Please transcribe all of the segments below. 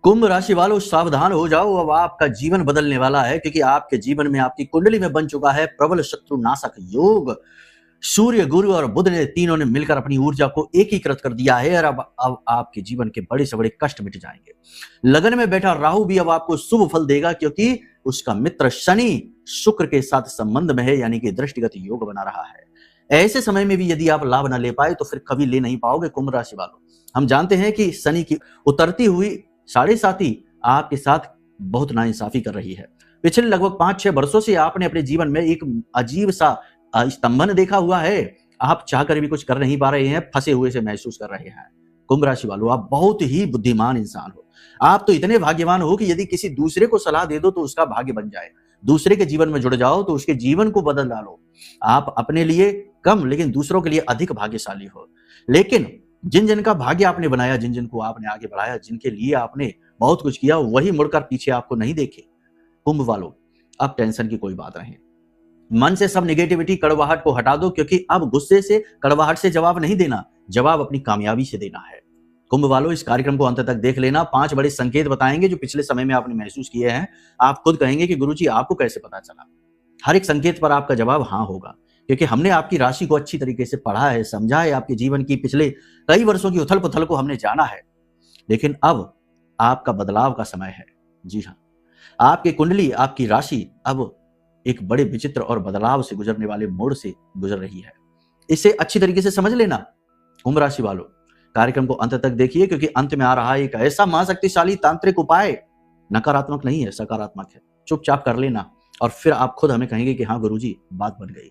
कुंभ राशि वालों सावधान हो जाओ, अब आपका जीवन बदलने वाला है क्योंकि आपके जीवन में आपकी कुंडली में बन चुका है प्रबल शत्रु नाशक योग। सूर्य, गुरु और बुध ने तीनों ने मिलकर अपनी ऊर्जा को एकीकृत कर दिया है और अब आपके जीवन के बड़े से बड़े कष्ट मिट जाएंगे। लगन में बैठा राहु भी अब आपको शुभ फल देगा क्योंकि उसका मित्र शनि शुक्र के साथ संबंध में है, यानी कि दृष्टिगत योग बना रहा है। ऐसे समय में भी यदि आप लाभ न ले पाए तो फिर कभी ले नहीं पाओगे। कुंभ राशि वालों, हम जानते हैं कि शनि की उतरती हुई साढ़े साथी आपके साथ बहुत नाइंसाफी कर रही है। पिछले लगभग 5-6 वर्षों से आपने अपने जीवन में एक अजीब सा स्तंभन देखा हुआ है। आप चाहकर भी कुछ कर नहीं पा रहे हैं, फंसे हुए से महसूस कर रहे हैं। कुंभ राशि वालों, आप बहुत ही बुद्धिमान इंसान हो। आप तो इतने भाग्यवान हो कि यदि किसी दूसरे को सलाह दे दो तो उसका भाग्य बन जाए, दूसरे के जीवन में जुड़ जाओ तो उसके जीवन को बदल डालो। आप अपने लिए कम लेकिन दूसरों के लिए अधिक भाग्यशाली हो। लेकिन जिन जिन का भाग्य आपने बनाया, जिन जिन को आपने आगे बढ़ाया, जिनके लिए आपने बहुत कुछ किया, वही मुड़कर पीछे आपको नहीं देखे। कुंभ वालों, अब टेंशन की कोई बात नहीं। मन से सब नेगेटिविटी, कड़वाहट को हटा दो क्योंकि अब गुस्से से, कड़वाहट से जवाब नहीं देना, जवाब अपनी कामयाबी से देना है। कुंभ वालों, इस कार्यक्रम को अंत तक देख लेना। 5 बड़े संकेत बताएंगे जो पिछले समय में आपने महसूस किए हैं। आप खुद कहेंगे कि गुरुजी आपको कैसे पता चला। हर एक संकेत पर आपका जवाब हाँ होगा क्योंकि हमने आपकी राशि को अच्छी तरीके से पढ़ा है, समझा है। आपके जीवन की पिछले कई वर्षों की उथल पुथल को हमने जाना है, लेकिन अब आपका बदलाव का समय है। जी हाँ, आपकी कुंडली, आपकी राशि अब एक बड़े विचित्र और बदलाव से गुजरने वाले मोड़ से गुजर रही है। इसे अच्छी तरीके से समझ लेना। कुंभ राशि वालों, कार्यक्रम को अंत तक देखिए क्योंकि अंत में आ रहा है एक ऐसा महाशक्तिशाली तांत्रिक उपाय। नकारात्मक नहीं है, सकारात्मक है। चुपचाप कर लेना और फिर आप खुद हमें कहेंगे कि हाँ गुरुजी, बात बन गई।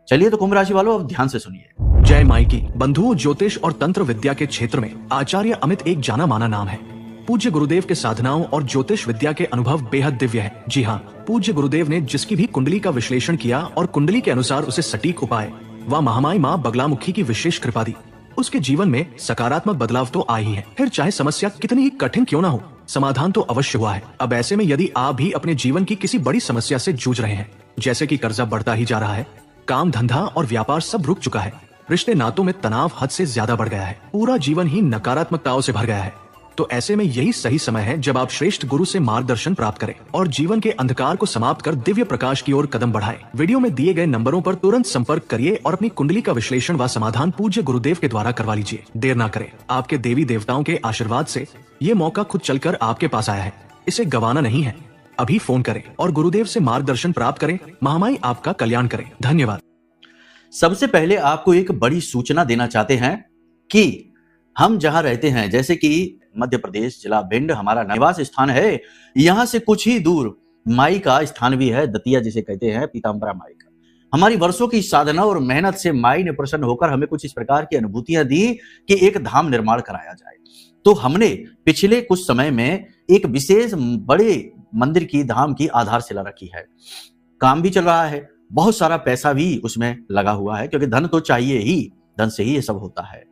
चलिए तो कुंभ राशि वालों, अब ध्यान से सुनिए। जय माई की बंधुओं, ज्योतिष और तंत्र विद्या के क्षेत्र में आचार्य अमित एक जाना माना नाम है। पूज्य गुरुदेव के साधनाओं और ज्योतिष विद्या के अनुभव बेहद दिव्य है। जी हाँ, पूज्य गुरुदेव ने जिसकी भी कुंडली का विश्लेषण किया और कुंडली के अनुसार उसे सटीक उपाय व महामाई माँ बगलामुखी की विशेष कृपा दी, उसके जीवन में सकारात्मक बदलाव तो आ ही है। फिर चाहे समस्या कितनी ही कठिन क्यों न हो, समाधान तो अवश्य हुआ है। अब ऐसे में यदि आप भी अपने जीवन की किसी बड़ी समस्या से जूझ रहे हैं, जैसे कि कर्जा बढ़ता ही जा रहा है, काम धंधा और व्यापार सब रुक चुका है, रिश्ते नातों में तनाव हद से ज्यादा बढ़ गया है, पूरा जीवन ही नकारात्मकताओं से भर गया है, तो ऐसे में यही सही समय है जब आप श्रेष्ठ गुरु से मार्गदर्शन प्राप्त करें और जीवन के अंधकार को समाप्त कर दिव्य प्रकाश की ओर कदम बढ़ाएं। वीडियो में दिए गए नंबरों पर तुरंत संपर्क करिए और अपनी कुंडली का विश्लेषण व समाधान पूज्य गुरुदेव के द्वारा करवा लीजिए। देर ना करें, आपके देवी देवताओं के आशीर्वाद से ये मौका खुद चलकर आपके पास आया है, इसे गंवाना नहीं है। अभी फोन करें और गुरुदेव से मार्गदर्शन प्राप्त करें। महामाई आपका कल्याण करें। धन्यवाद। सबसे पहले आपको एक बड़ी सूचना देना चाहते हैं कि हम जहां रहते हैं, जैसे कि मध्य प्रदेश, जिला भिंड हमारा निवास स्थान है। यहां से कुछ ही दूर माई का स्थान भी है, दतिया जिसे कहते हैं, पीताम्बरा माई का। हमारी वर्षों की साधना और मेहनत से माई ने प्रसन्न होकर हमें कुछ इस प्रकार की अनुभूतियां दी कि एक धाम निर्माण कराया जाए। तो हमने पिछले कुछ समय में एक विशेष बड़े मंदिर की, धाम की आधारशिला रखी है। काम भी चल रहा है, बहुत सारा पैसा भी उसमें लगा हुआ है क्योंकि धन तो चाहिए ही, धन से ही ये सब होता है।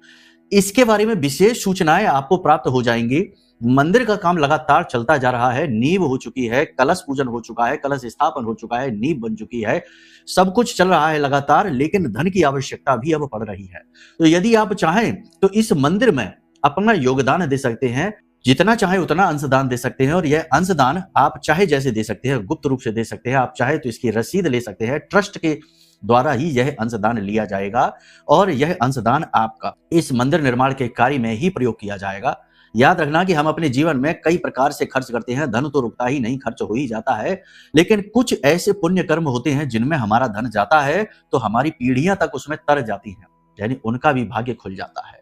इसके बारे में विशेष सूचनाएं आपको प्राप्त हो जाएंगी। मंदिर का काम लगातार चलता जा रहा है, नींव हो चुकी है, कलश पूजन हो चुका है, कलश स्थापन हो चुका है, नींव बन चुकी है, सब कुछ चल रहा है लगातार, लेकिन धन की आवश्यकता भी अब पड़ रही है। तो यदि आप चाहें तो इस मंदिर में अपना योगदान दे सकते हैं, जितना चाहे उतना अंशदान दे सकते हैं। और यह अंशदान आप चाहे जैसे दे सकते हैं, गुप्त रूप से दे सकते हैं, आप चाहे तो इसकी रसीद ले सकते हैं। ट्रस्ट के द्वारा ही यह अंशदान लिया जाएगा और यह अंशदान आपका इस मंदिर निर्माण के कार्य में ही प्रयोग किया जाएगा। याद रखना कि हम अपने जीवन में कई प्रकार से खर्च करते हैं, धन तो रुकता ही नहीं, खर्च हो ही जाता है, लेकिन कुछ ऐसे पुण्य कर्म होते हैं जिनमें हमारा धन जाता है तो हमारी पीढ़ियां तक उसमें तर जाती हैं, यानी उनका भी भाग्य खुल जाता है।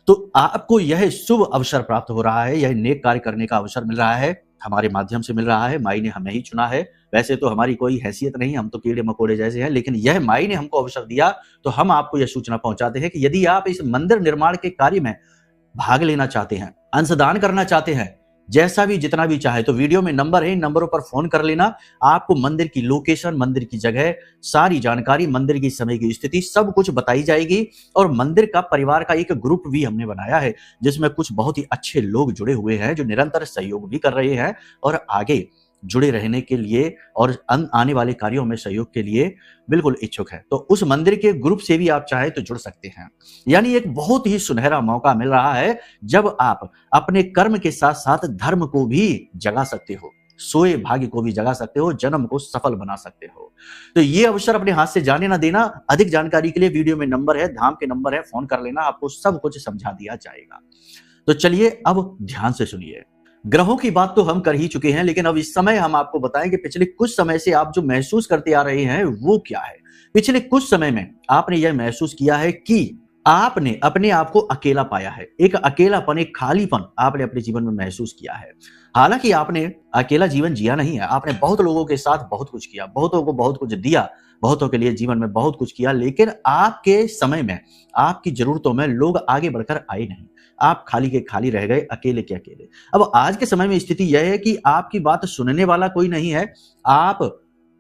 तो आपको यह शुभ अवसर प्राप्त हो रहा है, यह नेक कार्य करने का अवसर मिल रहा है, हमारे माध्यम से मिल रहा है। माई ने हमें ही चुना है। वैसे तो हमारी कोई हैसियत नहीं, हम तो कीड़े मकोड़े जैसे हैं, लेकिन यह माई ने हमको अवसर दिया तो हम आपको यह सूचना पहुंचाते हैं कि यदि आप इस मंदिर निर्माण के कार्य में भाग लेना चाहते हैं, अंशदान करना चाहते हैं, जैसा भी जितना भी चाहे, तो वीडियो में नंबर है, इन नंबरों पर फोन कर लेना। आपको मंदिर की लोकेशन, मंदिर की जगह, सारी जानकारी, मंदिर की समय की स्थिति सब कुछ बताई जाएगी। और मंदिर का परिवार का एक ग्रुप भी हमने बनाया है जिसमें कुछ बहुत ही अच्छे लोग जुड़े हुए हैं जो निरंतर सहयोग भी कर रहे हैं और आगे जुड़े रहने के लिए और आने वाले कार्यों में सहयोग के लिए बिल्कुल इच्छुक है, तो उस मंदिर के ग्रुप से भी आप चाहे तो जुड़ सकते हैं। यानी एक बहुत ही सुनहरा मौका मिल रहा है जब आप अपने कर्म के साथ साथ धर्म को भी जगा सकते हो, सोए भाग्य को भी जगा सकते हो, जन्म को सफल बना सकते हो। तो ये अवसर अपने हाथ से जाने ना देना। अधिक जानकारी के लिए वीडियो में नंबर है, धाम के नंबर है, फोन कर लेना, आपको सब कुछ समझा दिया जाएगा। तो चलिए अब ध्यान से सुनिए। ग्रहों की बात तो हम कर ही चुके हैं, लेकिन अब इस समय हम आपको बताएं कि पिछले कुछ समय से आप जो महसूस करते आ रहे हैं वो क्या है। पिछले कुछ समय में आपने यह महसूस किया है कि आपने अपने आप को अकेला पाया है, एक अकेलापन, एक खालीपन आपने अपने जीवन में महसूस किया है। हालांकि आपने अकेला जीवन जिया नहीं है, आपने बहुत लोगों के साथ बहुत कुछ किया, बहुतों को बहुत कुछ दिया, बहुतों के लिए जीवन में बहुत कुछ किया, लेकिन आपके समय में, आपकी जरूरतों में लोग आगे बढ़कर आए नहीं। आप खाली के खाली रह गए, अकेले के अकेले। अब आज के समय में स्थिति यह है कि आपकी बात सुनने वाला कोई नहीं है, आप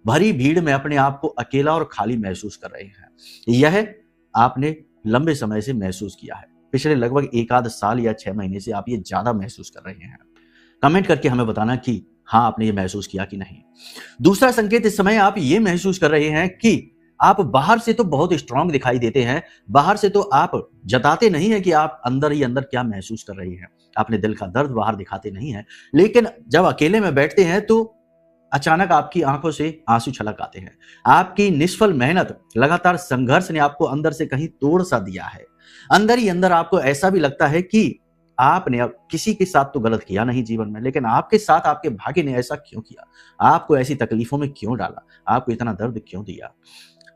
भरी भीड़ में अपने आप को अकेला और खाली महसूस कर रहे हैं। यह आपने लंबे समय से महसूस किया है, पिछले लगभग एक आध साल या 6 महीने से आप ये ज्यादा महसूस कर रहे हैं। कमेंट करके हमें बताना कि हाँ आपने ये महसूस किया कि नहीं। दूसरा संकेत, इस समय आप ये महसूस कर रहे हैं कि आप बाहर से तो बहुत स्ट्रांग दिखाई देते हैं, बाहर से तो आप जताते नहीं है कि आप अंदर ही अंदर क्या महसूस कर रहे हैं, अपने दिल का दर्द बाहर दिखाते नहीं है, लेकिन जब अकेले में बैठते हैं तो अचानक आपकी आंखों से आंसू छलक आते हैं। आपकी निष्फल मेहनत, लगातार संघर्ष ने आपको अंदर से कहीं तोड़ सा दिया है। अंदर ही अंदर आपको ऐसा भी लगता है कि आपने अब किसी के साथ तो गलत किया नहीं जीवन में, लेकिन आपके साथ आपके भाग्य ने ऐसा क्यों किया, आपको ऐसी तकलीफों में क्यों डाला, आपको इतना दर्द क्यों दिया।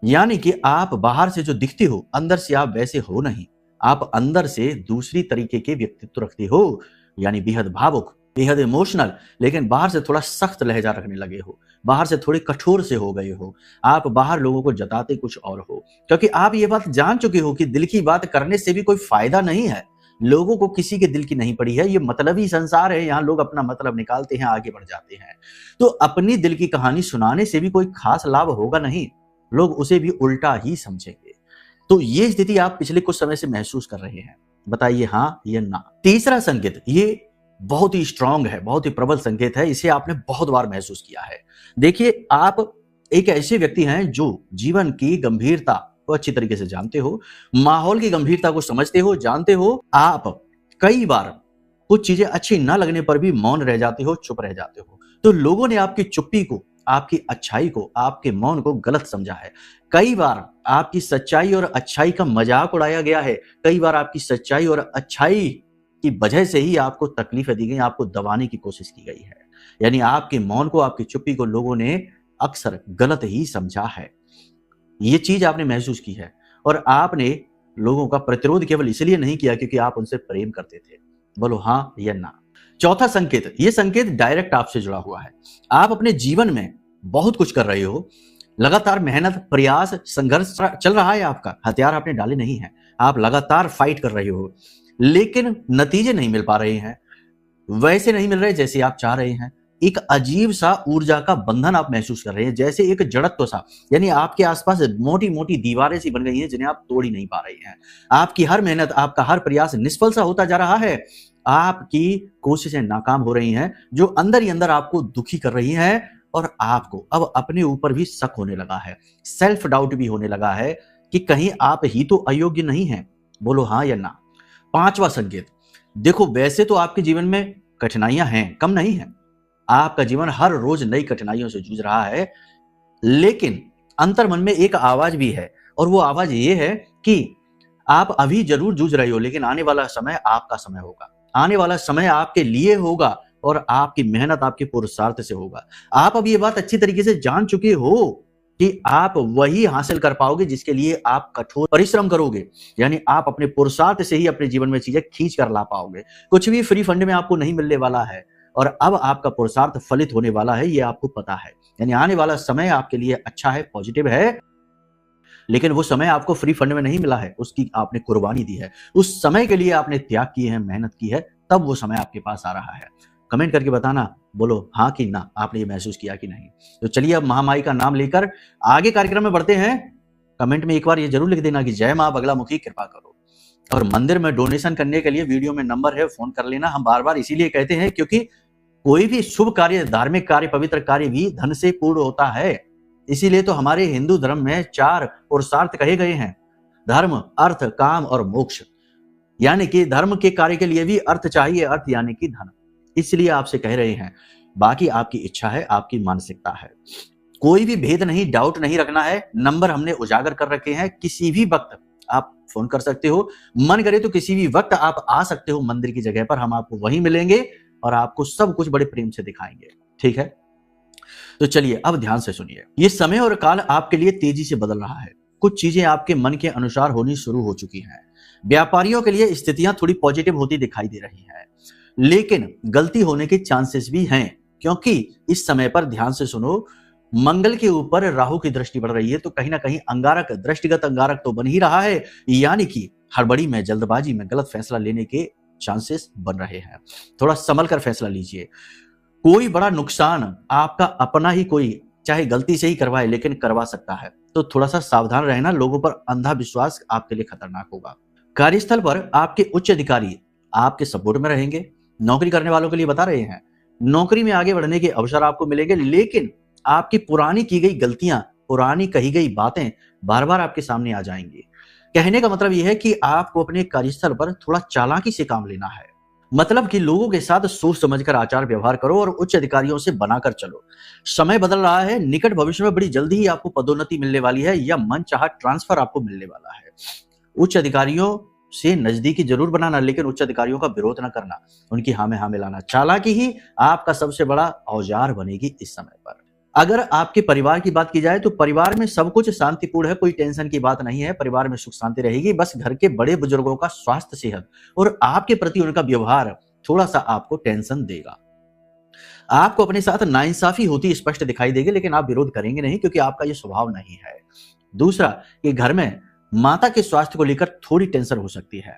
यानी कि आप बाहर से जो दिखते हो, अंदर से आप वैसे हो नहीं, आप अंदर से दूसरी तरीके के व्यक्तित्व रखते हो, यानी बेहद भावुक, बेहद इमोशनल, लेकिन बाहर से थोड़ा सख्त लहजा रखने लगे हो, बाहर से थोड़े कठोर से हो गए हो। आप बाहर लोगों को जताते कुछ और हो, क्योंकि आप ये बात जान चुके हो कि दिल की बात करने से भी कोई फायदा नहीं है। लोगों को किसी के दिल की नहीं पड़ी है, ये मतलबी संसार है, यहाँ लोग अपना मतलब निकालते हैं, आगे बढ़ जाते हैं। तो अपनी दिल की कहानी सुनाने से भी कोई खास लाभ होगा नहीं, लोग उसे भी उल्टा ही समझेंगे। तो ये स्थिति आप पिछले कुछ समय से महसूस कर रहे हैं, बताइए हाँ या ना। तीसरा संकेत, ये बहुत ही स्ट्रांग है, बहुत ही प्रबल संकेत है, इसे आपने बहुत बार महसूस किया है। देखिए, आप एक ऐसे व्यक्ति हैं जो जीवन की गंभीरता को अच्छी तरीके से जानते हो, माहौल की गंभीरता को समझते हो, जानते हो। आप कई बार कुछ चीजें अच्छी ना लगने पर भी मौन रह जाते हो, चुप रह जाते हो। तो लोगों ने आपकी चुप्पी को, आपकी अच्छाई को, आपके मौन को गलत समझा है। कई बार आपकी सच्चाई और अच्छाई का मजाक उड़ाया गया है, कई बार आपकी सच्चाई और अच्छाई की वजह से ही आपको तकलीफें दी गई, आपको दबाने की कोशिश की गई है। यानी आपके मौन को, आपकी चुप्पी को लोगों ने अक्सर गलत ही समझा है। ये चीज आपने महसूस की है और आपने लोगों का प्रतिरोध केवल इसलिए नहीं किया क्योंकि आप उनसे प्रेम करते थे। बोलो हाँ या ना। चौथा संकेत, ये संकेत डायरेक्ट आपसे जुड़ा हुआ है। आप अपने जीवन में बहुत कुछ कर रहे हो, लगातार मेहनत, प्रयास, संघर्ष चल रहा है आपका, हथियार आपने डाले नहीं है, आप लगातार फाइट कर रहे हो, लेकिन नतीजे नहीं मिल पा रहे हैं, वैसे नहीं मिल रहे जैसे आप चाह रहे हैं। एक अजीब सा ऊर्जा का बंधन आप महसूस कर रहे हैं, जैसे एक जड़त्व सा, यानी आपके आसपास मोटी मोटी दीवारें सी बन गई हैं जिन्हें आप तोड़ ही नहीं पा रहे हैं। आपकी हर मेहनत, आपका हर प्रयास निष्फल सा होता जा रहा है, आपकी कोशिशें नाकाम हो रही हैं, जो अंदर ही अंदर आपको दुखी कर रही हैं और आपको अब अपने ऊपर भी शक होने लगा है, सेल्फ डाउट भी होने लगा है कि कहीं आप ही तो अयोग्य नहीं हैं। बोलो हाँ या ना। पांचवा संकेत, देखो वैसे तो आपके जीवन में कठिनाइयां हैं, कम नहीं है, आपका जीवन हर रोज नई कठिनाइयों से जूझ रहा है, लेकिन अंतर्मन में एक आवाज भी है और वो आवाज ये है कि आप अभी जरूर जूझ रहे हो, लेकिन आने वाला समय आपका समय होगा, आने वाला समय आपके लिए होगा और आपकी मेहनत आपके पुरुषार्थ से होगा। आप अब ये बात अच्छी तरीके से जान चुके हो कि आप वही हासिल कर पाओगे जिसके लिए आप कठोर परिश्रम करोगे, यानी आप अपने पुरुषार्थ से ही अपने जीवन में चीजें खींच कर ला पाओगे। कुछ भी फ्री फंड में आपको नहीं मिलने वाला है और अब आपका पुरुषार्थ फलित होने वाला है, ये आपको पता है। यानी आने वाला समय आपके लिए अच्छा है, पॉजिटिव है, लेकिन वो समय आपको फ्री फंड में नहीं मिला है, उसकी आपने कुर्बानी दी है, उस समय के लिए आपने त्याग किए हैं, मेहनत की है, तब वो समय आपके पास आ रहा है। कमेंट करके बताना, बोलो हाँ कि ना, आपने ये महसूस किया कि नहीं। तो चलिए अब महामाई का नाम लेकर आगे कार्यक्रम में बढ़ते हैं। कमेंट में एक बार ये जरूर लिख देना कि जय मां बगलामुखी कृपा करो। और मंदिर में डोनेशन करने के लिए वीडियो में नंबर है, फोन कर लेना। हम बार बार इसीलिए कहते हैं क्योंकि कोई भी शुभ कार्य, धार्मिक कार्य, पवित्र कार्य भी धन से पूर्ण होता है। इसीलिए तो हमारे हिंदू धर्म में 4 पुरुषार्थ कहे गए हैं, धर्म, अर्थ, काम और मोक्ष। यानी कि धर्म के कार्य के लिए भी अर्थ चाहिए, अर्थ यानी कि धन। इसलिए आपसे कह रहे हैं, बाकी आपकी इच्छा है, आपकी मानसिकता है। कोई भी भेद नहीं, डाउट नहीं रखना है। नंबर हमने उजागर कर रखे हैं, किसी भी वक्त आप फोन कर सकते हो, मन करे तो किसी भी वक्त आप आ सकते हो मंदिर की जगह पर, हम आपको वहीं मिलेंगे और आपको सब कुछ बड़े प्रेम से दिखाएंगे। ठीक है, तो चलिए अब ध्यान से सुनिए। ये समय और काल आपके लिए तेजी से बदल रहा है। कुछ चीजें आपके मन के अनुसार होनी शुरू हो चुकी हैं। व्यापारियों के लिए स्थितियां थोड़ी पॉजिटिव होती दिखाई दे रही हैं, लेकिन गलती होने के चांसेस भी हैं, क्योंकि इस समय पर ध्यान से सुनो, मंगल के ऊपर राहु की दृष्टि पड़ रही है, तो कहीं ना कहीं अंगारक, दृष्टिगत अंगारक तो बन ही रहा है, यानी कि हड़बड़ी में, जल्दबाजी में गलत फैसला लेने के चांसेस बन रहे हैं। थोड़ा संभल कर फैसला लीजिए। कोई बड़ा नुकसान आपका अपना ही कोई चाहे गलती से ही करवाए, लेकिन करवा सकता है, तो थोड़ा सा सावधान रहना। लोगों पर अंधा विश्वास आपके लिए खतरनाक होगा। कार्यस्थल पर आपके उच्च अधिकारी आपके सपोर्ट में रहेंगे। नौकरी करने वालों के लिए बता रहे हैं, नौकरी में आगे बढ़ने के अवसर आपको मिलेंगे, लेकिन आपकी पुरानी की गई गलतियां, पुरानी कही गई बातें बार बार आपके सामने आ जाएंगी। कहने का मतलब यह है कि आपको अपने कार्यस्थल पर थोड़ा चालाकी से काम लेना है। मतलब कि लोगों के साथ सोच समझकर आचार व्यवहार करो और उच्च अधिकारियों से बनाकर चलो। समय बदल रहा है, निकट भविष्य में बड़ी जल्दी ही आपको पदोन्नति मिलने वाली है या मनचाहा ट्रांसफर आपको मिलने वाला है। उच्च अधिकारियों से नजदीकी जरूर बनाना, लेकिन उच्च अधिकारियों का विरोध न करना, उनकी हाँ में हाँ मिलाना। चालाकी ही आपका सबसे बड़ा औजार बनेगी इस समय पर। अगर आपके परिवार की बात की जाए तो परिवार में सब कुछ शांतिपूर्ण है, कोई टेंशन की बात नहीं है, परिवार में सुख शांति रहेगी। बस घर के बड़े बुजुर्गों का स्वास्थ्य, सेहत और आपके प्रति उनका व्यवहार थोड़ा सा आपको टेंशन देगा। आपको अपने साथ नाइंसाफी होती स्पष्ट दिखाई देगी, लेकिन आप विरोध करेंगे नहीं, क्योंकि आपका यह स्वभाव नहीं है। दूसरा, कि घर में माता के स्वास्थ्य को लेकर थोड़ी टेंशन हो सकती है।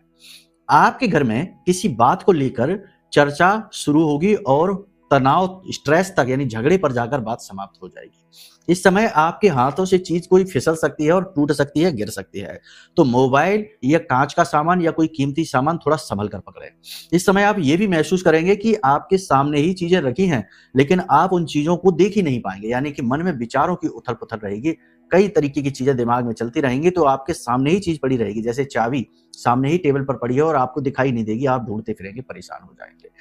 आपके घर में किसी बात को लेकर चर्चा शुरू होगी और तनाव, स्ट्रेस तक यानी झगड़े पर जाकर बात समाप्त हो जाएगी। इस समय आपके हाथों से चीज कोई फिसल सकती है और टूट सकती है, गिर सकती है। तो मोबाइल या कांच का सामान या कोई कीमती सामान थोड़ा संभल कर पकड़े। इस समय आप ये भी महसूस करेंगे कि आपके सामने ही चीजें रखी हैं, लेकिन आप उन चीजों को देख ही नहीं पाएंगे, यानी कि मन में विचारों की उथल पुथल रहेगी। कई तरीके की चीजें दिमाग में चलती रहेंगी, तो आपके सामने ही चीज पड़ी रहेगी, जैसे चाबी सामने ही टेबल पर पड़ी है और आपको दिखाई नहीं देगी, आप ढूंढते फिरेंगे, परेशान हो जाएंगे।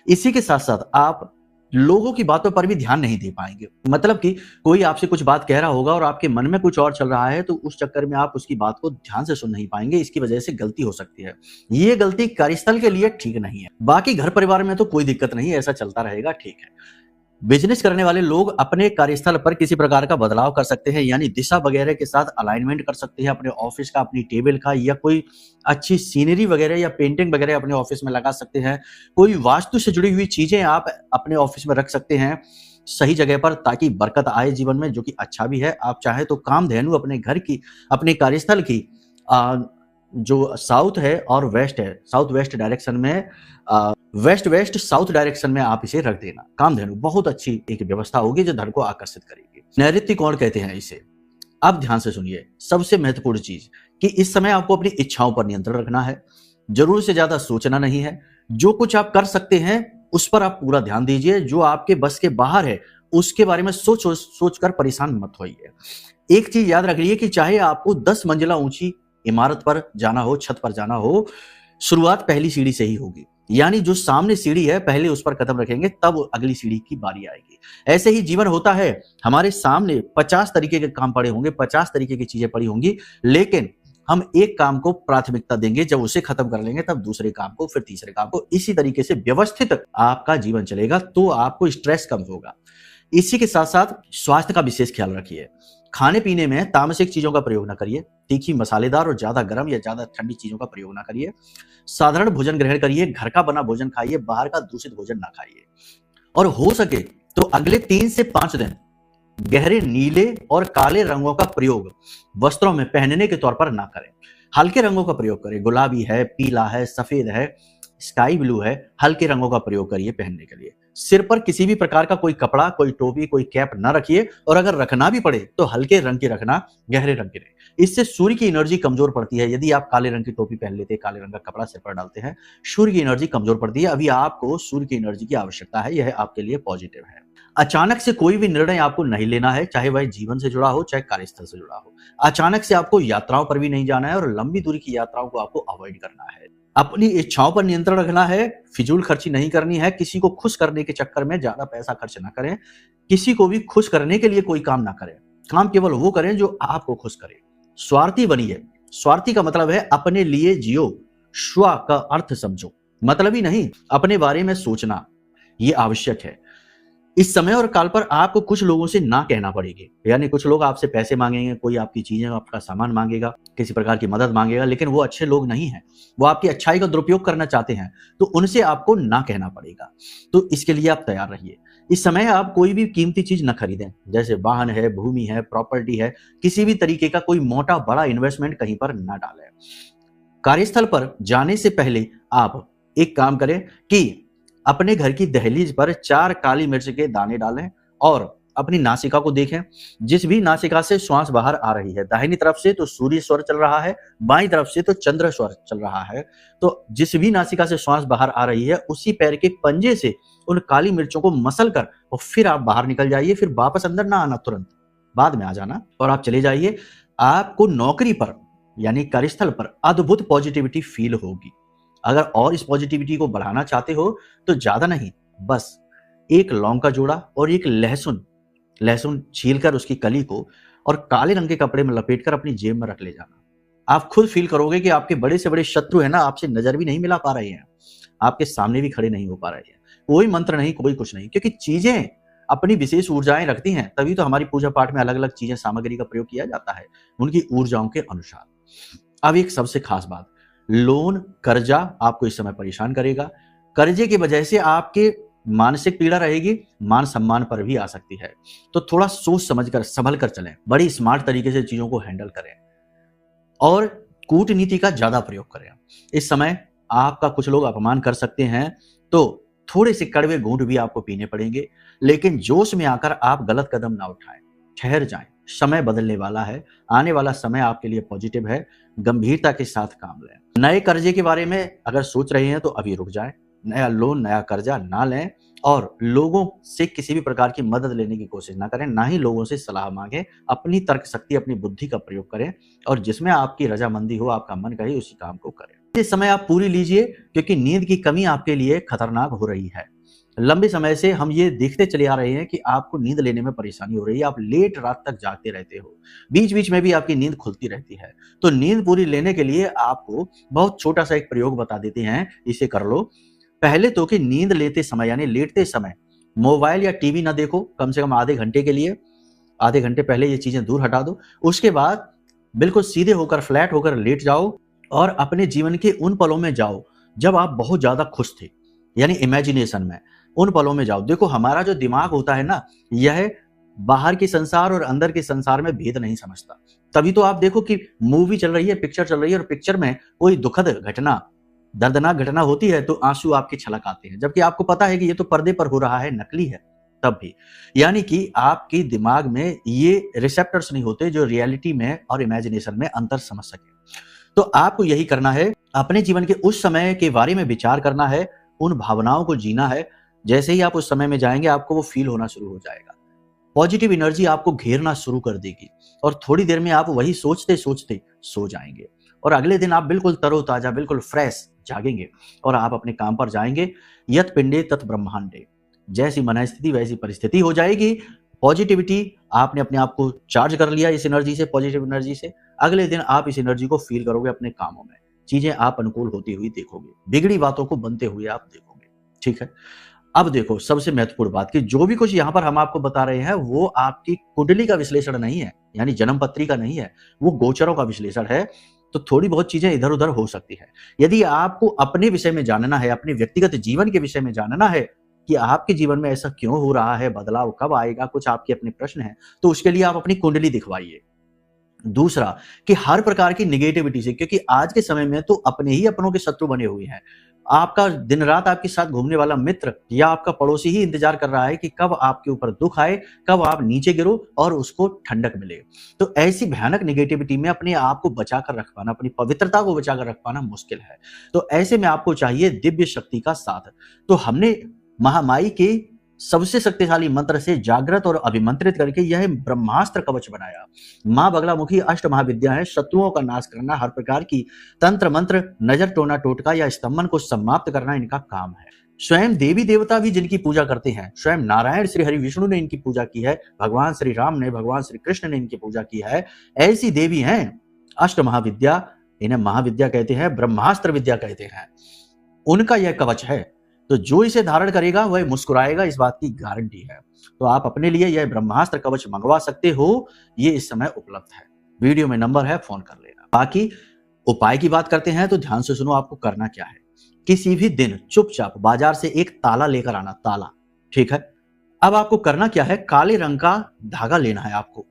इसी के साथ साथ आप लोगों की बातों पर भी ध्यान नहीं दे पाएंगे। मतलब कि कोई आपसे कुछ बात कह रहा होगा और आपके मन में कुछ और चल रहा है, तो उस चक्कर में आप उसकी बात को ध्यान से सुन नहीं पाएंगे। इसकी वजह से गलती हो सकती है। ये गलती कार्यस्थल के लिए ठीक नहीं है। बाकी घर परिवार में तो कोई दिक्कत नहीं है, ऐसा चलता रहेगा, ठीक है। बिजनेस करने वाले लोग अपने कार्यस्थल पर किसी प्रकार का बदलाव कर सकते हैं, यानी दिशा वगैरह के साथ अलाइनमेंट कर सकते हैं अपने ऑफिस का, अपनी टेबल का, या कोई अच्छी सीनरी वगैरह या पेंटिंग वगैरह अपने ऑफिस में लगा सकते हैं। कोई वास्तु से जुड़ी हुई चीजें आप अपने ऑफिस में रख सकते हैं सही जगह पर, ताकि बरकत आए जीवन में, जो कि अच्छा भी है। आप चाहे तो कामधेनु अपने घर की, अपने कार्यस्थल की जो साउथ है और वेस्ट है, साउथ वेस्ट डायरेक्शन में, वेस्ट वेस्ट साउथ डायरेक्शन में आप इसे रख देना। कामधेनु बहुत अच्छी एक व्यवस्था होगी जो धन को आकर्षित करेगी। नैऋत्य कोण कहते हैं इसे। अब ध्यान से सुनिए, सबसे महत्वपूर्ण चीज कि इस समय आपको अपनी इच्छाओं पर नियंत्रण रखना है। जरूर से ज्यादा सोचना नहीं है। जो कुछ आप कर सकते हैं उस पर आप पूरा ध्यान दीजिए। जो आपके बस के बाहर है उसके बारे में सोच कर परेशान मत होइए। एक चीज याद रखिए कि चाहे आपको 10 मंजिला ऊंची इमारत पर जाना हो, छत पर जाना हो, शुरुआत पहली सीढ़ी से ही होगी। यानी जो सामने सीढ़ी है पहले उस पर कदम रखेंगे, तब अगली सीढ़ी की बारी आएगी। ऐसे ही जीवन होता है। हमारे सामने 50 तरीके के काम पड़े होंगे, 50 तरीके की चीजें पड़ी होंगी, लेकिन हम एक काम को प्राथमिकता देंगे। जब उसे खत्म कर लेंगे तब दूसरे काम को, फिर तीसरे काम को। इसी तरीके से व्यवस्थित आपका जीवन चलेगा, तो आपको स्ट्रेस कम होगा। इसी के साथ साथ स्वास्थ्य का विशेष ख्याल रखिए। खाने पीने में तामसिक चीजों का प्रयोग ना करिए। तीखी, मसालेदार और ज्यादा गर्म या ज्यादा ठंडी चीजों का प्रयोग ना करिए। साधारण भोजन ग्रहण करिए। घर का बना भोजन खाइए, बाहर का दूषित भोजन ना खाइए। और हो सके तो अगले 3 से 5 दिन गहरे नीले और काले रंगों का प्रयोग वस्त्रों में पहनने के तौर पर ना करें। हल्के रंगों का प्रयोग करें। गुलाबी है, पीला है, सफेद है, स्काई ब्लू है, हल्के रंगों का प्रयोग करिए पहनने के लिए। सिर पर किसी भी प्रकार का कोई कपड़ा, कोई टोपी, कोई कैप ना रखिए, और अगर रखना भी पड़े तो हल्के रंग की रखना, गहरे रंग की नहीं। इससे सूर्य की एनर्जी कमजोर पड़ती है। यदि आप काले रंग की टोपी पहन लेते हैं, काले रंग का कपड़ा सिर पर डालते हैं, सूर्य की एनर्जी कमजोर पड़ती है। अभी आपको सूर्य की एनर्जी की आवश्यकता है, यह आपके लिए पॉजिटिव है। अचानक से कोई भी निर्णय आपको नहीं लेना है, चाहे वह जीवन से जुड़ा हो, चाहे कार्यस्थल से जुड़ा हो। अचानक से आपको यात्राओं पर भी नहीं जाना है, और लंबी दूरी की यात्राओं को आपको अवॉइड करना है। अपनी इच्छाओं पर नियंत्रण रखना है, फिजूल खर्ची नहीं करनी है, किसी को खुश करने के चक्कर में ज्यादा पैसा खर्च ना करें, किसी को भी खुश करने के लिए कोई काम ना करें। काम केवल वो करें जो आपको खुश करे। स्वार्थी बनिए। स्वार्थी का मतलब है अपने लिए जियो, स्व का अर्थ समझो, मतलब ही नहीं, अपने बारे में सोचना, ये आवश्यक है। इस समय और काल पर आपको कुछ लोगों से ना कहना पड़ेगी, यानी कुछ लोग आपसे पैसे मांगेंगे, कोई आपकी चीजें, आपका सामान मांगेगा, किसी प्रकार की मदद मांगेगा, लेकिन वो अच्छे लोग नहीं हैं, वो आपकी अच्छाई का दुरुपयोग करना चाहते हैं, तो उनसे आपको ना कहना पड़ेगा। तो इसके लिए आप तैयार रहिए। इस समय आप कोई भी कीमती चीज न खरीदें, जैसे वाहन है, भूमि है, प्रॉपर्टी है, किसी भी तरीके का कोई मोटा बड़ा इन्वेस्टमेंट कहीं पर ना डालें। कार्यस्थल पर जाने से पहले आप एक काम करें कि अपने घर की दहलीज पर 4 काली मिर्च के दाने डालें और अपनी नासिका को देखें। जिस भी नासिका से श्वास बाहर आ रही है, दाहिनी तरफ से तो सूर्य स्वर चल रहा है, बाईं तरफ से तो चंद्र स्वर चल रहा है, तो जिस भी नासिका से श्वास बाहर आ रही है, उसी पैर के पंजे से उन काली मिर्चों को मसल कर और फिर आप बाहर निकल जाइए। फिर वापस अंदर ना आना, तुरंत बाद में आ जाना, और आप चले जाइए। आपको नौकरी पर यानी कार्यस्थल पर अद्भुत पॉजिटिविटी फील होगी। अगर और इस पॉजिटिविटी को बढ़ाना चाहते हो तो ज्यादा नहीं, बस एक लौंग का जोड़ा और एक लहसुन छीलकर उसकी कली को और काले रंग के कपड़े में लपेटकर अपनी जेब में रख ले जाना। आप खुद फील करोगे कि आपके बड़े से बड़े शत्रु है ना, आपसे नजर भी नहीं मिला पा रहे हैं, आपके सामने भी खड़े नहीं हो पा रहे हैं। कोई मंत्र नहीं, कोई कुछ नहीं, क्योंकि चीजें अपनी विशेष ऊर्जाएं रखती हैं, तभी तो हमारी पूजा पाठ में अलग अलग चीजें, सामग्री का प्रयोग किया जाता है उनकी ऊर्जाओं के अनुसार। अब एक सबसे खास बात, लोन, कर्जा आपको इस समय परेशान करेगा। कर्जे की वजह से आपके मानसिक पीड़ा रहेगी, मान सम्मान पर भी आ सकती है। तो थोड़ा सोच समझकर, संभल कर चलें, बड़ी स्मार्ट तरीके से चीजों को हैंडल करें और कूटनीति का ज्यादा प्रयोग करें। इस समय आपका कुछ लोग अपमान कर सकते हैं, तो थोड़े से कड़वे घूंट भी आपको पीने पड़ेंगे, लेकिन जोश में आकर आप गलत कदम ना उठाएं, ठहर जाएं। समय बदलने वाला है, आने वाला समय आपके लिए पॉजिटिव है, गंभीरता के साथ काम लें। नए कर्जे के बारे में अगर सोच रहे हैं तो अभी रुक जाएं, नया लोन, नया कर्जा ना लें, और लोगों से किसी भी प्रकार की मदद लेने की कोशिश ना करें, ना ही लोगों से सलाह मांगें। अपनी तर्क शक्ति, अपनी बुद्धि का प्रयोग करें, और जिसमें आपकी रजामंदी हो, आपका मन कहे, उसी काम को करें। इस समय आप पूरी लीजिए, क्योंकि नींद की कमी आपके लिए खतरनाक हो रही है। लंबे समय से हम ये देखते चले आ रहे हैं कि आपको नींद लेने में परेशानी हो रही है, आप लेट रात तक जागते रहते हो, बीच बीच में भी आपकी नींद खुलती रहती है। तो नींद पूरी लेने के लिए आपको बहुत छोटा सा एक प्रयोग बता देते हैं, इसे कर लो। पहले तो कि नींद लेते समय यानी लेटते समय मोबाइल या टीवी ना देखो, कम से कम आधे घंटे के लिए, आधे घंटे पहले ये चीजें दूर हटा दो। उसके बाद बिल्कुल सीधे होकर, फ्लैट होकर लेट जाओ और अपने जीवन के उन पलों में जाओ जब आप बहुत ज्यादा खुश थे, यानी इमेजिनेशन में, उन पलों में जाओ। देखो, हमारा जो दिमाग होता है ना, यह बाहर के संसार और अंदर के संसार में भेद नहीं समझता। तभी तो आप देखो कि मूवी चल रही है, पिक्चर चल रही है, और पिक्चर में कोई दुखद घटना, दर्दनाक घटना होती है तो आंसू आपके छलक आते हैं, जबकि आपको पता है कि ये तो पर्दे पर हो रहा है, नकली है। तब भी यानी कि आपके दिमाग में ये रिसेप्टर्स नहीं होते जो रियलिटी में और इमेजिनेशन में अंतर समझ सके। तो आपको यही करना है, अपने जीवन के उस समय के बारे में विचार करना है, उन भावनाओं को जीना है। जैसे ही आप उस समय में जाएंगे, आपको वो फील होना शुरू हो जाएगा, पॉजिटिव एनर्जी आपको घेरना शुरू कर देगी, और थोड़ी देर में आप वही सोचते सोचते सो जाएंगे, और अगले दिन आप बिल्कुल तरोताजा, बिल्कुल फ्रेश जागेंगे, और आप अपने काम पर जाएंगे। यत पिंडे तत् ब्रह्मांडे, जैसी मनस्थिति वैसी परिस्थिति हो जाएगी। पॉजिटिविटी, आपने अपने आप को चार्ज कर लिया इस एनर्जी से, पॉजिटिव एनर्जी से। अगले दिन आप इस एनर्जी को फील करोगे अपने कामों में, चीजें आप अनुकूल होती हुई देखोगे, बिगड़ी बातों को बनते हुए आप देखोगे। ठीक है, अब देखो सबसे महत्वपूर्ण बात कि जो भी कुछ यहाँ पर हम आपको बता रहे हैं वो आपकी कुंडली का विश्लेषण नहीं है, यानी जन्म पत्री का नहीं है, वो गोचरों का विश्लेषण है। तो थोड़ी बहुत चीजें इधर उधर हो सकती है। यदि आपको अपने विषय में जानना है, अपने व्यक्तिगत जीवन के विषय में जानना है कि आपके जीवन में ऐसा क्यों हो रहा है, बदलाव कब आएगा, कुछ आपके अपने प्रश्न हैं, तो उसके लिए आप अपनी कुंडली दिखवाइए। दूसरा कि हर प्रकार की निगेटिविटी से, क्योंकि आज के समय में तो अपने ही अपनों के शत्रु बने हुए हैं, आपका दिन रात आपके साथ घूमने वाला मित्र या आपका पड़ोसी ही इंतजार कर रहा है कि कब आपके ऊपर दुख आए, कब आप नीचे गिरो और उसको ठंडक मिले। तो ऐसी भयानक नेगेटिविटी में अपने आप को बचा कर रख पाना, अपनी पवित्रता को बचा कर रख पाना मुश्किल है। तो ऐसे में आपको चाहिए दिव्य शक्ति का साथ। तो हमने महामाई के सबसे शक्तिशाली मंत्र से जागृत और अभिमंत्रित करके यह ब्रह्मास्त्र कवच बनाया। मां बगलामुखी अष्ट महाविद्या है, शत्रुओं का नाश करना, हर प्रकार की तंत्र मंत्र, नजर टोना टोटका या स्तंभन को समाप्त करना इनका काम है। स्वयं देवी देवता भी जिनकी पूजा करते हैं, स्वयं नारायण श्री हरि विष्णु ने इनकी पूजा की है, भगवान श्री राम ने, भगवान श्री कृष्ण ने इनकी पूजा की है। ऐसी देवी हैं अष्ट महाविद्या, इन्हें महाविद्या कहते हैं, ब्रह्मास्त्र विद्या कहते हैं। उनका यह कवच है, तो जो इसे धारण करेगा वह मुस्कुराएगा, इस बात की गारंटी है। तो आप अपने लिए यह ब्रह्मास्त्र कवच मंगवा सकते हो, ये इस समय उपलब्ध है। वीडियो में नंबर है, फोन कर लेना। बाकी उपाय की बात करते हैं तो ध्यान से सुनो, आपको करना क्या है। किसी भी दिन चुपचाप बाजार से एक ताला लेकर आना, ताला, ठीक है। अब आपको करना क्या है, काले रंग का धागा लेना है आपको,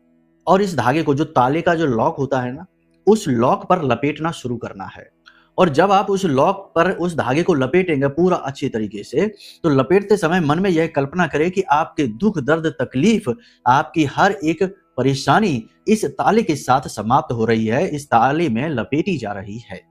और इस धागे को, जो ताले का जो लॉक होता है ना, उस लॉक पर लपेटना शुरू करना है। और जब आप उस लॉक पर उस धागे को लपेटेंगे पूरा अच्छी तरीके से, तो लपेटते समय मन में यह कल्पना करें कि आपके दुख, दर्द, तकलीफ, आपकी हर एक परेशानी इस ताले के साथ समाप्त हो रही है, इस ताले में लपेटी जा रही है,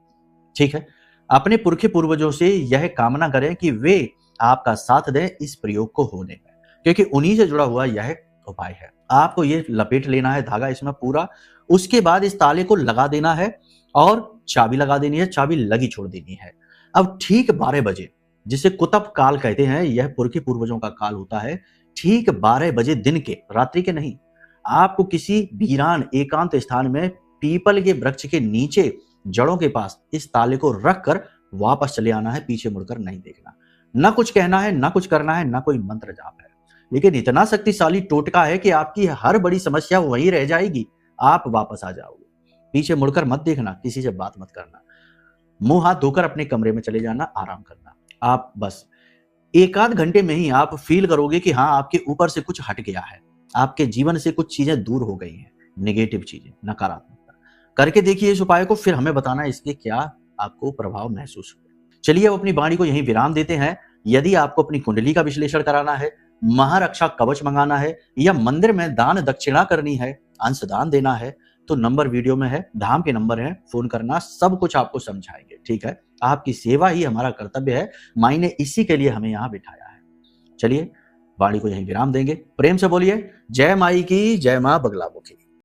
ठीक है। अपने पुरखे पूर्वजों से यह कामना करें कि वे आपका साथ दें इस प्रयोग को होने में, क्योंकि उन्हीं से जुड़ा हुआ यह उपाय है। आपको ये लपेट लेना है धागा इसमें पूरा, उसके बाद इस ताले को लगा देना है और चाबी लगा देनी है, चाबी लगी छोड़ देनी है। अब ठीक 12 बजे, जिसे कुतब काल कहते हैं, यह पुरखे पूर्वजों का काल होता है, ठीक 12 बजे दिन के, रात्रि के नहीं, आपको किसी वीरान एकांत स्थान में पीपल के वृक्ष के नीचे जड़ों के पास इस ताले को रखकर वापस चले आना है, पीछे मुड़कर नहीं देखना। ना कुछ कहना है, ना कुछ करना है, ना कोई मंत्र जाप है, लेकिन इतना शक्तिशाली टोटका है कि आपकी हर बड़ी समस्या वहीं रह जाएगी, आप वापस आ जाओगे। पीछे मुड़कर मत देखना, किसी से बात मत करना, मुंह हाथ धोकर अपने कमरे में चले जाना, आराम करना। आप बस 1 आध घंटे में ही आप फील करोगे कि हाँ, आपके ऊपर से कुछ हट गया है, आपके जीवन से कुछ चीजें दूर हो गई हैं, नेगेटिव चीजें, नकारात्मकता। करके देखिए इस उपाय को, फिर हमें बताना इसके क्या आपको प्रभाव महसूस हुए। चलिए अब अपनी वाणी को यहीं विराम देते हैं। यदि आपको अपनी कुंडली का विश्लेषण कराना है, महारक्षा कवच मंगाना है, या मंदिर में दान दक्षिणा करनी है, अंशदान देना है, तो नंबर वीडियो में है, धाम के नंबर है, फोन करना, सब कुछ आपको समझाएंगे, ठीक है। आपकी सेवा ही हमारा कर्तव्य है, माई ने इसी के लिए हमें यहाँ बिठाया है। चलिए वाणी को यहीं विराम देंगे। प्रेम से बोलिए जय माई की, जय मां बगलामुखी।